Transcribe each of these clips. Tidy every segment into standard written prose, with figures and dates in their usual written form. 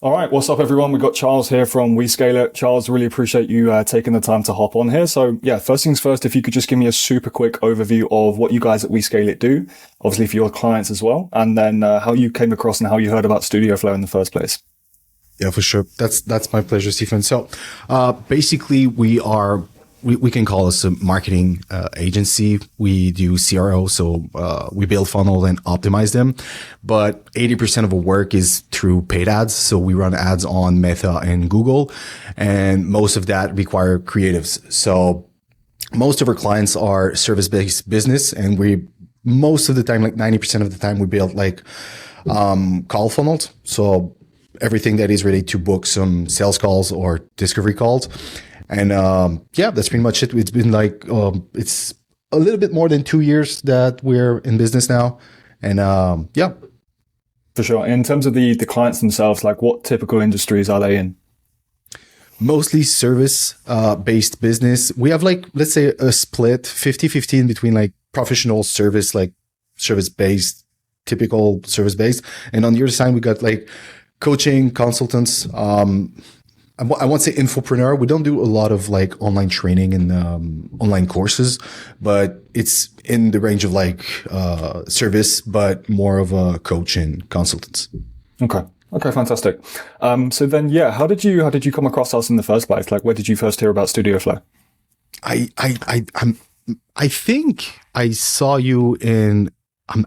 All right, what's up, everyone? We've got Charles here from WeScale It. Charles, really appreciate you taking the time to hop on here. So yeah, first things first, if you could just give me a super quick overview of what you guys at WeScale It do, obviously for your clients as well, and then how you came across and how you heard about StudioFlow in the first place. Yeah, for sure. That's my pleasure, Stephen. So basically, we can call us a marketing agency. We do CRO, so we build funnels and optimize them. But 80% of our work is through paid ads. So we run ads on Meta and Google, and most of that require creatives. So most of our clients are service-based business, and most of the time, like 90% of the time, we build like call funnels. So everything that is ready to book some sales calls or discovery calls. And yeah, that's pretty much it. It's been like it's a little bit more than 2 years that we're in business now, and yeah, for sure. In terms of the clients themselves, like what typical industries are they in? Mostly service based business. We have like, let's say, a split 50-50 between like professional service, like service based, typical service based, and on the other side we got like coaching consultants. I won't say infopreneur. We don't do a lot of like online training and online courses, but it's in the range of like service, but more of a coach and consultants. Okay, fantastic. So then, yeah, how did you come across us in the first place? Like, where did you first hear about StudioFlow? I think I saw you in.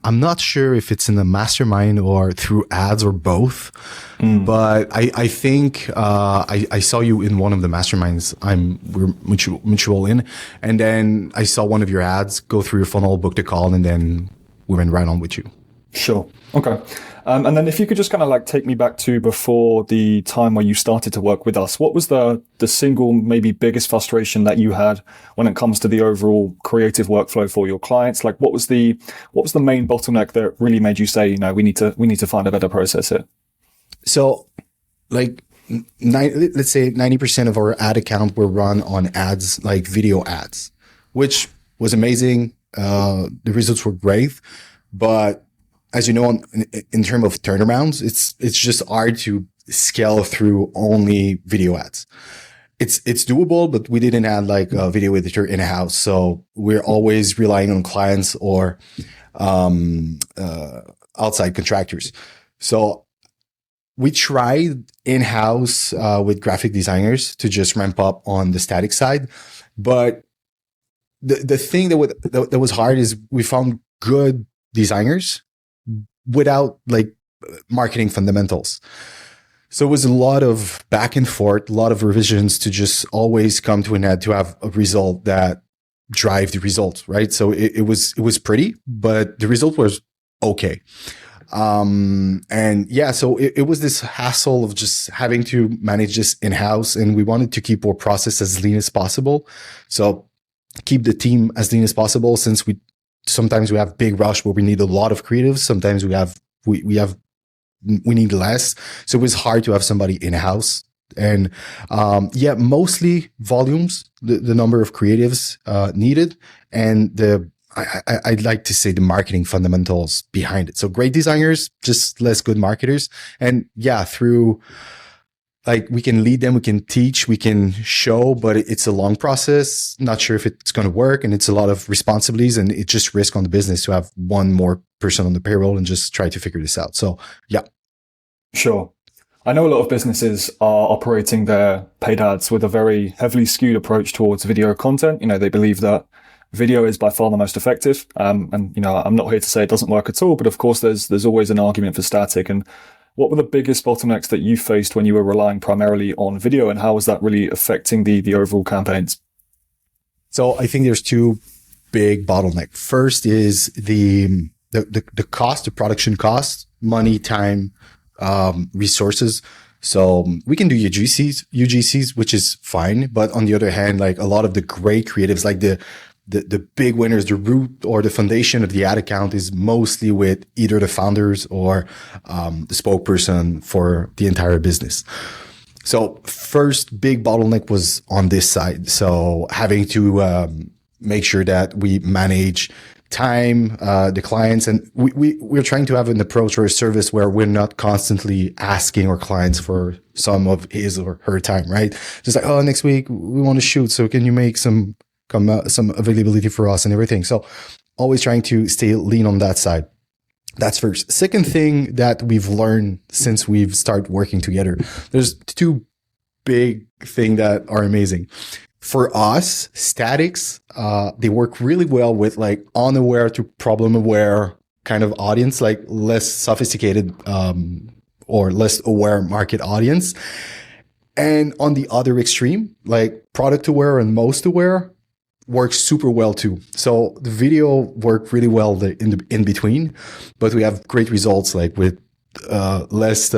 I'm not sure if it's in the mastermind or through ads or both, but I think I saw you in one of the masterminds we're mutual in, and then I saw one of your ads, go through your funnel, booked a call, and then we went right on with you. Sure. Okay. And then if you could just kind of like take me back to before the time where you started to work with us, what was the single maybe biggest frustration that you had when it comes to the overall creative workflow for your clients? Like what was the main bottleneck that really made you say, you know, we need to find a better process here? So like let's say 90% of our ad account were run on ads, like video ads, which was amazing. The results were great, but as you know, in terms of turnarounds, it's just hard to scale through only video ads. It's doable, but we didn't have like a video editor in house, so we're always relying on clients or outside contractors. So we tried in house with graphic designers to just ramp up on the static side, but the thing that was hard is we found good designers without like marketing fundamentals. So it was a lot of back and forth, a lot of revisions to just always come to an ad to have a result that drive the result, right? So it was pretty, but the result was okay. And yeah, so it was this hassle of just having to manage this in-house, and we wanted to keep our process as lean as possible. So keep the team as lean as possible, since sometimes we have big rush where we need a lot of creatives. Sometimes we need less. So it was hard to have somebody in-house. And yeah, mostly volumes, the number of creatives needed, and I'd like to say the marketing fundamentals behind it. So great designers, just less good marketers. And yeah, through like we can lead them, we can teach, we can show, but it's a long process. Not sure if it's going to work, and it's a lot of responsibilities, and it's just risk on the business to have one more person on the payroll and just try to figure this out. So yeah. Sure. I know a lot of businesses are operating their paid ads with a very heavily skewed approach towards video content. You know, they believe that video is by far the most effective. And you know, I'm not here to say it doesn't work at all, but of course there's always an argument for static. And what were the biggest bottlenecks that you faced when you were relying primarily on video, and how was that really affecting the overall campaigns? So I think there's two big bottlenecks. First is the cost, the production cost, money, time, resources. So we can do UGCs, which is fine. But on the other hand, like a lot of the great creatives, like the big winners, the root or the foundation of the ad account is mostly with either the founders or the spokesperson for the entire business. So first big bottleneck was on this side. So having to make sure that we manage time, the clients, and we're trying to have an approach or a service where we're not constantly asking our clients for some of his or her time, right? Just like, oh, next week we want to shoot, so can you make some availability for us and everything? So always trying to stay lean on that side. That's first. Second thing that we've learned since we've started working together, there's two big things that are amazing. For us, statics, they work really well with like unaware to problem aware kind of audience, like less sophisticated or less aware market audience. And on the other extreme, like product aware and most aware works super well too. So the video worked really well in between, but we have great results like with less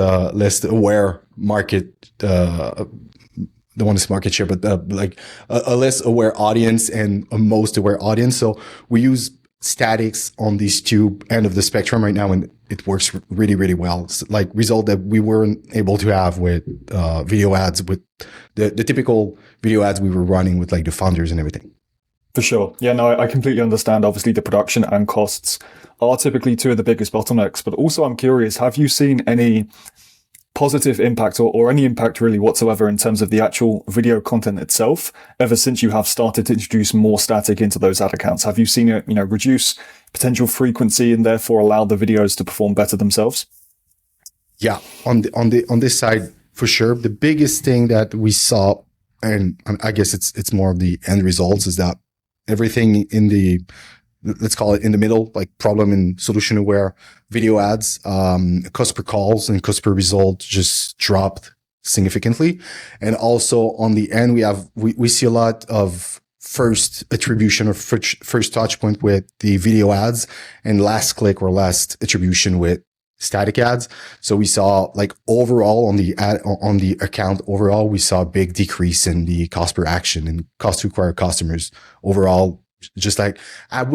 aware market. Don't want to say market share, but like a less aware audience and a most aware audience. So we use statics on these two end of the spectrum right now, and it works really, really well. It's like result that we weren't able to have with video ads, with the typical video ads we were running with like the founders and everything. For sure. Yeah, no, I completely understand. Obviously, the production and costs are typically two of the biggest bottlenecks. But also, I'm curious, have you seen any positive impact or any impact really whatsoever in terms of the actual video content itself ever since you have started to introduce more static into those ad accounts? Have you seen it, reduce potential frequency and therefore allow the videos to perform better themselves? Yeah, on this side, for sure. The biggest thing that we saw, and I guess it's more of the end results, is that everything in the, let's call it in the middle, like problem and solution aware video ads, cost per calls and cost per result just dropped significantly. And also on the end, we see a lot of first attribution or first touch point with the video ads and last click or last attribution with static ads. So we saw like overall on the account overall, we saw a big decrease in the cost per action and cost to acquire customers overall. Just like I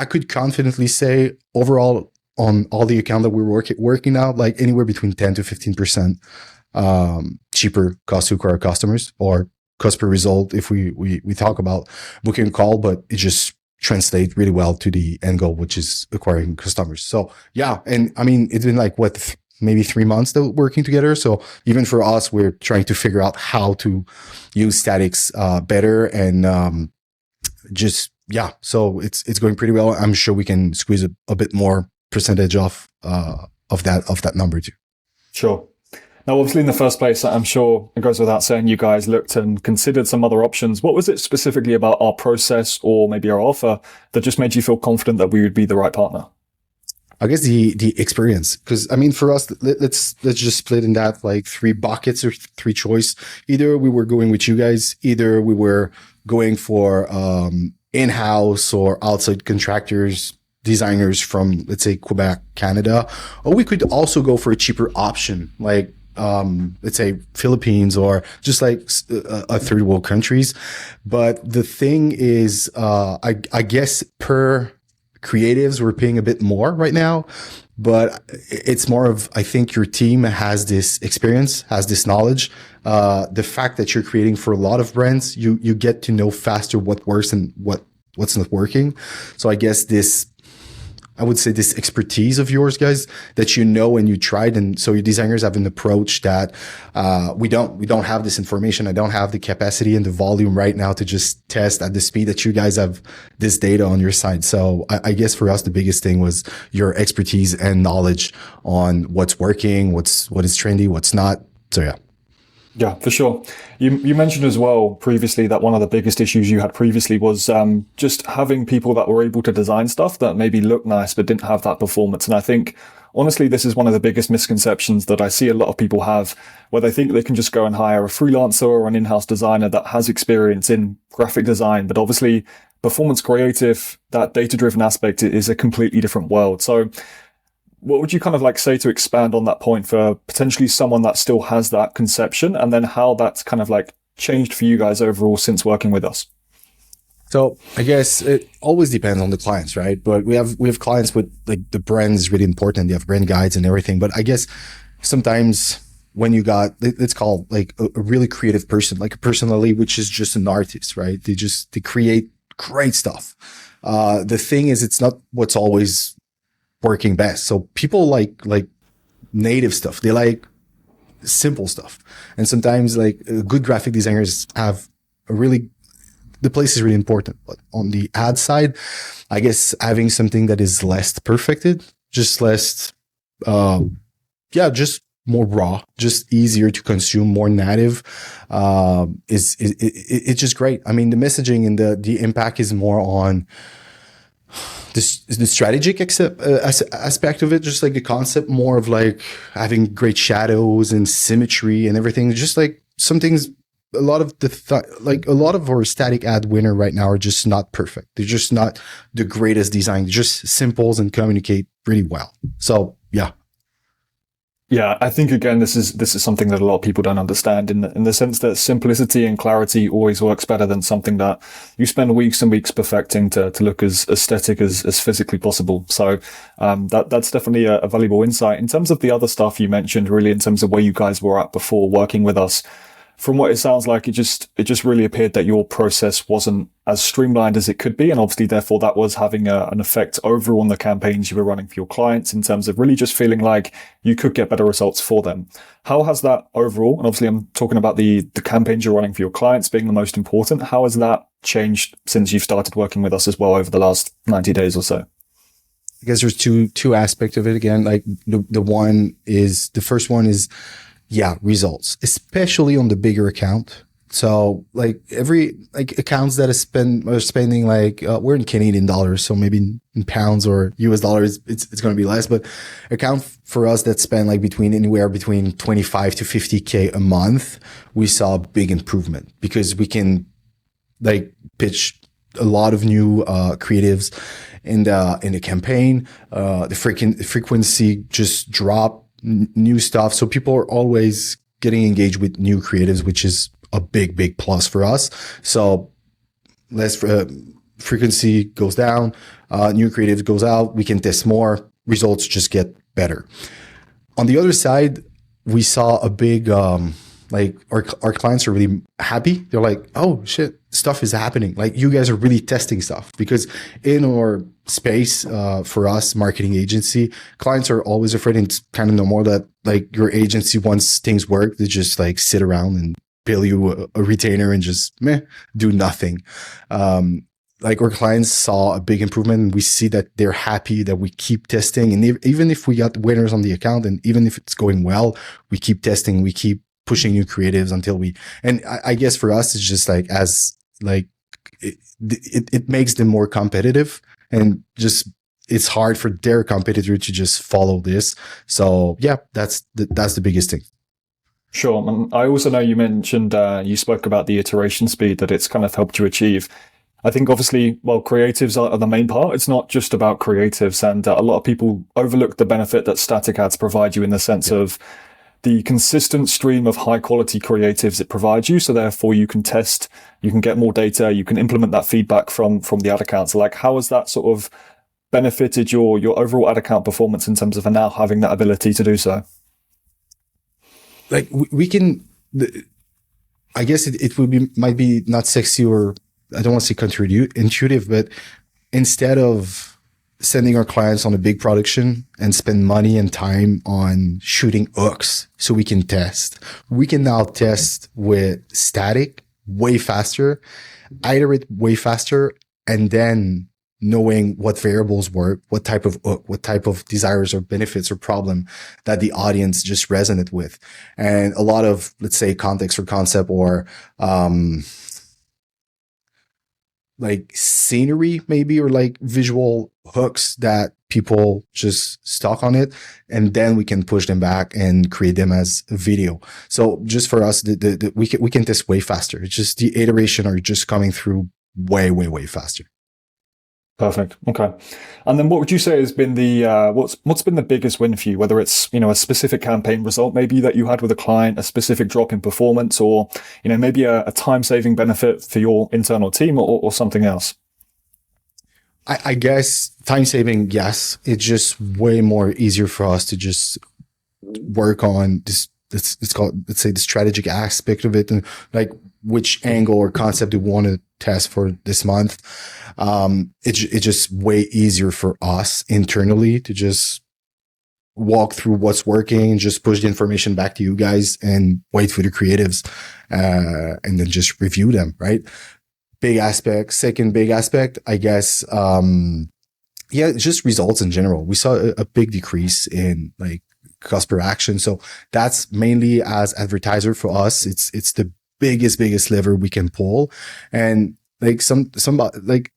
could confidently say overall on all the account that we're working now, like anywhere between 10 to 15% cheaper cost to acquire customers or cost per result if we talk about booking a call, but it just translates really well to the end goal, which is acquiring customers. So yeah, and I mean it's been like maybe 3 months that we're working together. So even for us, we're trying to figure out how to use statics better and just yeah. So it's going pretty well. I'm sure we can squeeze a bit more percentage off of that number too. Sure. Now, obviously, in the first place, I'm sure it goes without saying you guys looked and considered some other options. What was it specifically about our process or maybe our offer that just made you feel confident that we would be the right partner? I guess the experience, because I mean, for us, let's just split in that like 3 buckets or 3 choice. Either we were going with you guys, either we were going for in-house or outside contractors, designers from, let's say, Quebec, Canada, or we could also go for a cheaper option, like let's say Philippines or just like a third world countries. But the thing is, I guess per creatives, we're paying a bit more right now, but it's more of, I think your team has this experience, has this knowledge. The fact that you're creating for a lot of brands, you get to know faster what works and what's not working. So I guess I would say this expertise of yours, guys, that you know and you tried, and so your designers have an approach that we don't have this information. I don't have the capacity and the volume right now to just test at the speed that you guys have this data on your side. So I guess for us the biggest thing was your expertise and knowledge on what's working, what is trendy, what's not. So yeah. Yeah, for sure. You mentioned as well previously that one of the biggest issues you had previously was just having people that were able to design stuff that maybe looked nice but didn't have that performance. And I think, honestly, this is one of the biggest misconceptions that I see a lot of people have, where they think they can just go and hire a freelancer or an in-house designer that has experience in graphic design. But obviously, performance creative, that data-driven aspect is a completely different world. So what would you kind of like say to expand on that point for potentially someone that still has that conception, and then how that's kind of like changed for you guys overall since working with us? So I guess it always depends on the clients, right? But we have clients with like the brand is really important. They have brand guides and everything. But I guess sometimes when you got, let's call like a really creative person, like a personality, which is just an artist, right? They create great stuff. The thing is, it's not what's always working best. So people like native stuff. They like simple stuff. And sometimes like good graphic designers have the place is really important. But on the ad side, I guess having something that is less perfected, just less, just more raw, just easier to consume, more native, it's just great. I mean, the messaging and the impact is more on the strategic aspect of it, just like the concept, more of like having great shadows and symmetry and everything. Just like some things, a lot of a lot of our static ad winner right now are just not perfect. They're just not the greatest design. They're just simples and communicate really well. So yeah. Yeah, I think again, this is something that a lot of people don't understand in the sense that simplicity and clarity always works better than something that you spend weeks and weeks perfecting to look as aesthetic as physically possible. So, that's definitely a valuable insight. In terms of the other stuff you mentioned, really in terms of where you guys were at before working with us, from what it sounds like, it just really appeared that your process wasn't as streamlined as it could be. And obviously, therefore, that was having an effect overall on the campaigns you were running for your clients in terms of really just feeling like you could get better results for them. How has that overall, and obviously I'm talking about the campaigns you're running for your clients being the most important, how has that changed since you've started working with us as well over the last 90 days or so? I guess there's two aspects of it. Again, like the first one is, results, especially on the bigger account. So like accounts that are spending like, we're in Canadian dollars, so maybe in pounds or US dollars, it's going to be less, but account for us that spend like anywhere between 25 to 50K a month, we saw a big improvement because we can like pitch a lot of new, creatives in the campaign. The frequency just dropped. New stuff. So people are always getting engaged with new creatives, which is a big plus for us. So less frequency goes down, new creatives goes out. We can test more. Results just get better. On the other side, we saw a big, our clients are really happy. They're like, oh shit, stuff is happening. Like you guys are really testing stuff because in our space, for us, marketing agency, clients are always afraid, and it's kind of normal that like your agency, once things work, they just like sit around and bill you a retainer and just do nothing. Like our clients saw a big improvement, and we see that they're happy that we keep testing. And even if we got winners on the account, and even if it's going well, we keep testing, we keep pushing new creatives until and I guess for us, it's just like it makes them more competitive, and just it's hard for their competitor to just follow this. So yeah, that's the biggest thing. Sure. And I also know you mentioned, you spoke about the iteration speed that it's kind of helped you achieve. I think obviously, well, creatives are the main part. It's not just about creatives. And a lot of people overlook the benefit that static ads provide you in the sense of the consistent stream of high quality creatives it provides you. So therefore you can test, you can get more data, you can implement that feedback from the ad account. So like, how has that sort of benefited your overall ad account performance in terms of now having that ability to do so? Like we can, I guess it would be, might be not sexy, or I don't want to say counterintuitive, but instead of sending our clients on a big production and spend money and time on shooting hooks so we can test, we can now test with static way faster, iterate way faster, and then knowing what variables work, what type of hook, what type of desires or benefits or problem that the audience just resonate with. And a lot of, let's say, context or concept or, like scenery maybe, or like visual hooks that people just stuck on it, and then we can push them back and create them as a video. So just for us, we can test way faster. It's just the iteration are just coming through way faster. Perfect. Okay. And then what would you say has been the, what's been the biggest win for you, whether it's, a specific campaign result maybe that you had with a client, a specific drop in performance, or, maybe a time saving benefit for your internal team, or something else? I guess time saving, yes. It's just way more easier for us to just work on this. It's called, let's say, the strategic aspect of it, and like which angle or concept we want to test for this month. It's just way easier for us internally to just walk through what's working, just push the information back to you guys and wait for the creatives, and then just review them, right? Big aspect. Second big aspect, I guess, just results in general. We saw a big decrease in like cost per action. So that's mainly as advertiser for us. It's the biggest lever we can pull. And like like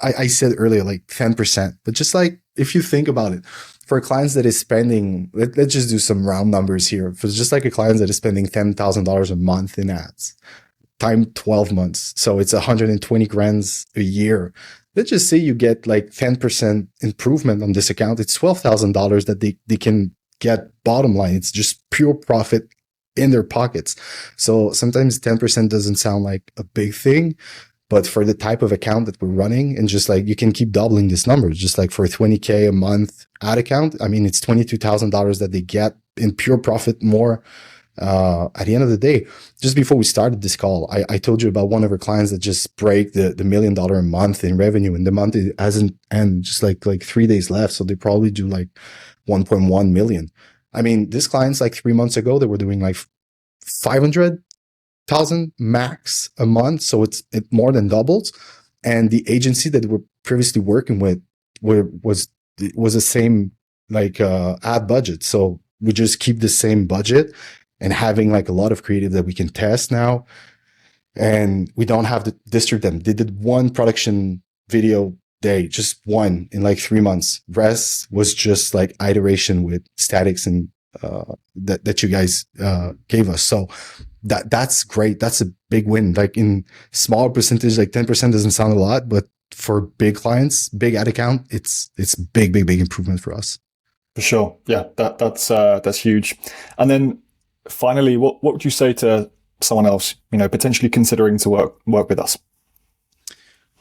I said earlier, like 10%, but just like, if you think about it, for clients that is spending, let's just do some round numbers here. For just like a client that is spending $10,000 a month in ads, time 12 months. So it's 120 grand a year. Let's just say you get like 10% improvement on this account. It's $12,000 that they can get bottom line. It's just pure profit in their pockets. So sometimes 10% doesn't sound like a big thing, but for the type of account that we're running, and just like you can keep doubling this number, just like for a 20K a month ad account, I mean, it's $22,000 that they get in pure profit more. At the end of the day, just before we started this call, I told you about one of our clients that just break the $1 million a month in revenue, and the month hasn't end, just like 3 days left. So they probably do like 1.1 million. I mean, this client's like 3 months ago, they were doing like 500,000 max a month. So it more than doubled. And the agency that we're previously working with was the same like ad budget. So we just keep the same budget and having like a lot of creative that we can test now. And we don't have to distribute them. They did one production video day, just one in like 3 months. Rest was just like iteration with statics and that you guys gave us. So that's great. That's a big win. Like in smaller percentage, like 10% doesn't sound a lot, but for big clients, big ad account, it's big improvement for us. For sure. Yeah, that's huge. And then finally, what would you say to someone else, potentially considering to work with us?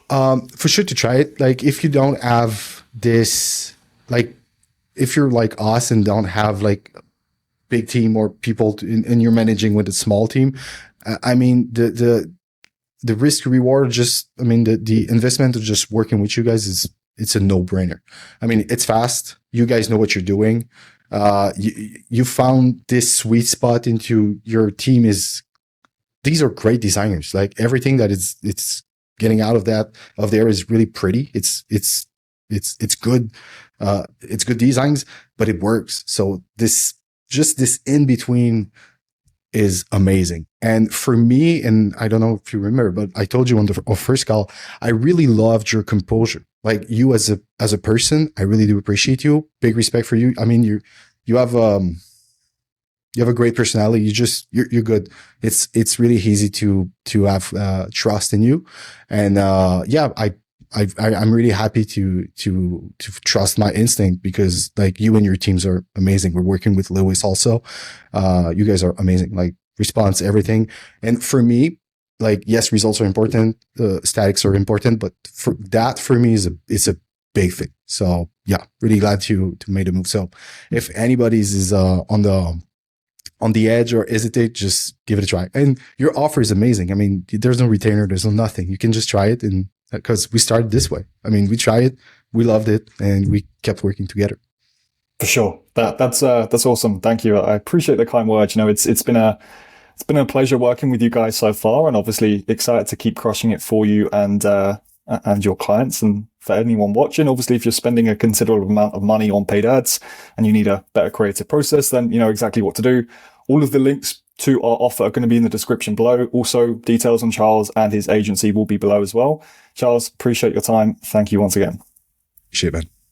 For sure to try it. Like if you don't have this, like if you're like us and don't have like big team or people and you're managing with a small team, I mean, the risk reward, the investment of just working with you guys it's a no brainer. I mean, it's fast. You guys know what you're doing. You found this sweet spot into your team. These are great designers. Like everything that it's getting out of there is really pretty. It's good. It's good designs, but it works. So this in between is amazing. And for me, and I don't know if you remember, but I told you on the first call, I really loved your composure. Like you as a person, I really do appreciate you. Big respect for you. I mean, you have a great personality. You're good. It's really easy to have trust in you. And I'm really happy to trust my instinct, because like you and your teams are amazing. We're working with Lewis also. You guys are amazing. Like response, everything. And for me, like, yes, results are important. Statics are important, but for me it's a big thing. So yeah, really glad to make a move. So if anybody's is on the edge or hesitate, just give it a try. And your offer is amazing. I mean, there's no retainer, there's no nothing. You can just try it, and because we started this way. I mean, we tried it, we loved it, and we kept working together. For sure. That's awesome. Thank you. I appreciate the kind words. It's been a pleasure working with you guys so far, and obviously excited to keep crushing it for you and your clients. And for anyone watching, obviously, if you're spending a considerable amount of money on paid ads and you need a better creative process, then you know exactly what to do. All of the links to our offer are going to be in the description below. Also, details on Charles and his agency will be below as well. Charles, appreciate your time. Thank you once again. Appreciate it, man.